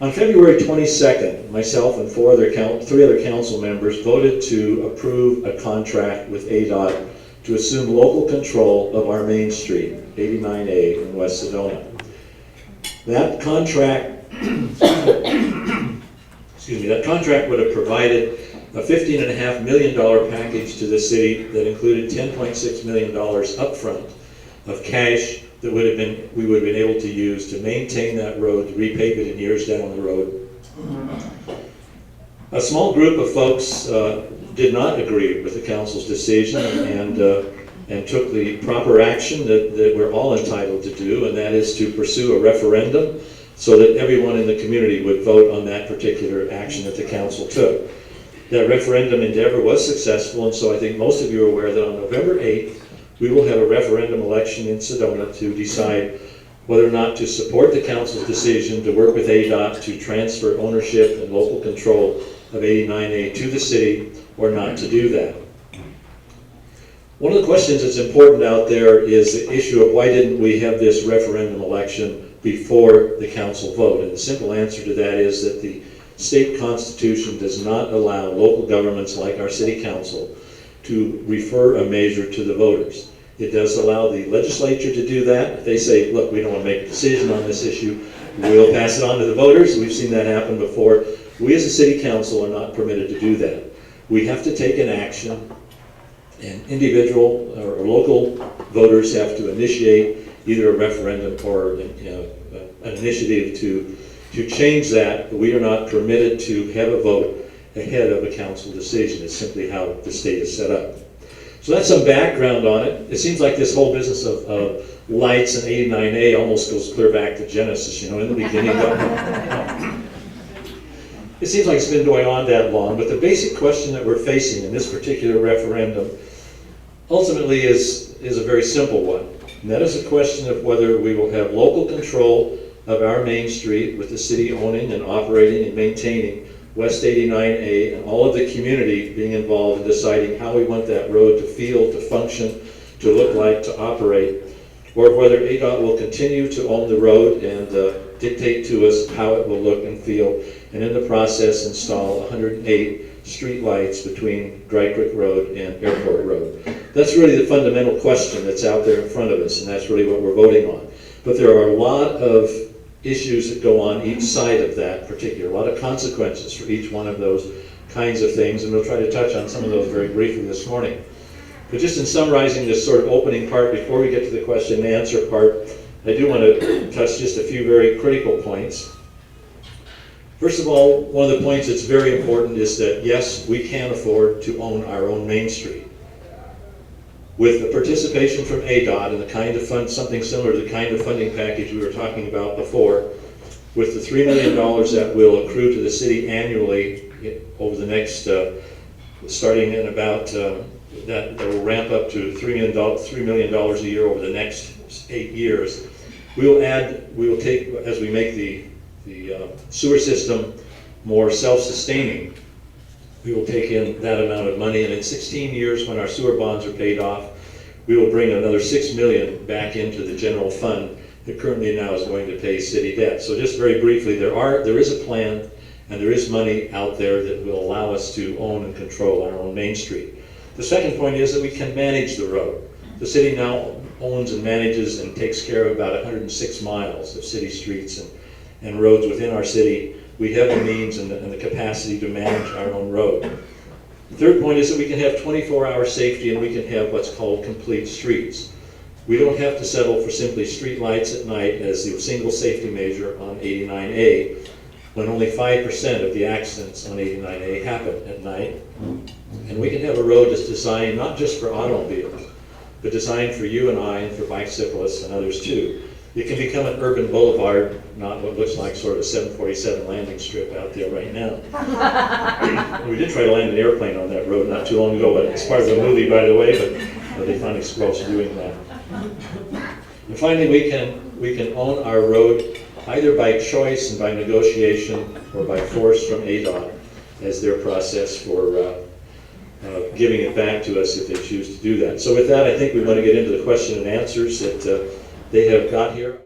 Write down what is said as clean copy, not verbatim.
On February 22nd, myself and three other council members voted to approve a contract with ADOT to assume local control of our main street, 89A in West Sedona. That contract, that contract would have provided a $15.5 million package to the city that included $10.6 million upfront of cash that we would have been able to use to maintain that road, to repave it in years down the road. A small group of folks did not agree with the council's decision and took the proper action that we're all entitled to do, and that is to pursue a referendum so that everyone in the community would vote on that particular action that the council took. That referendum endeavor was successful, and so I think most of you are aware that on November 8th, we will have a referendum election in Sedona to decide whether or not to support the council's decision to work with ADOT to transfer ownership and local control of 89A to the city, or not to do that. One of the questions that's important out there is the issue of why didn't we have this referendum election before the council vote? And the simple answer to that is that the state constitution does not allow local governments like our city council to refer a measure to the voters. It does allow the legislature to do that. If they say, look, we don't want to make a decision on this issue, we'll pass it on to the voters. We've seen that happen before. We as a city council are not permitted to do that. We have to take an action, and individual or local voters have to initiate either a referendum or an initiative to change that. But we are not permitted to have a vote ahead of a council decision. It's simply how the state is set up. So that's some background on it. It seems like this whole business of lights and 89A almost goes clear back to Genesis, in the beginning. It seems like it's been going on that long, but the basic question that we're facing in this particular referendum ultimately is a very simple one. And that is a question of whether we will have local control of our main street with the city owning and operating and maintaining West 89A, and all of the community being involved in deciding how we want that road to feel, to function, to look like, to operate, or whether ADOT will continue to own the road and dictate to us how it will look and feel, and in the process install 108 street lights between Dry Creek Road and Airport Road. That's really the fundamental question that's out there in front of us, and that's really what we're voting on. But there are a lot of issues that go on each side of that particular, a lot of consequences for each one of those kinds of things, and we'll try to touch on some of those very briefly this morning. But just in summarizing this sort of opening part before we get to the question and answer part, I do want to touch just a few very critical points. First of all, one of the points that's very important is that yes, we can afford to own our own Main Street. With the participation from ADOT and the kind of something similar to the kind of funding package we were talking about before, with the $3 million that will accrue to the city annually over the next, starting in about, that will ramp up to $3 million a year over the next 8 years, we will take, as we make the sewer system more self-sustaining, we will take in that amount of money, and in 16 years when our sewer bonds are paid off, we will bring another $6 million back into the general fund that currently now is going to pay city debt. So just very briefly, there is a plan and there is money out there that will allow us to own and control our own Main Street. The second point is that we can manage the road. The city now owns and manages and takes care of about 106 miles of city streets and roads within our city. We have the means and the capacity to manage our own road. The third point is that we can have 24-hour safety, and we can have what's called complete streets. We don't have to settle for simply street lights at night as the single safety measure on 89A, when only 5% of the accidents on 89A happen at night. And we can have a road that's designed not just for automobiles, but designed for you and I and for bicyclists and others too. It can become an urban boulevard, not what looks like sort of a 747 landing strip out there right now. We did try to land an airplane on that road not too long ago, but it's part of the movie, by the way, but they finally squelched doing that. And finally, we can own our road either by choice and by negotiation or by force from ADOT as their process for giving it back to us if they choose to do that. So with that, I think we want to get into the question and answers that they have got here.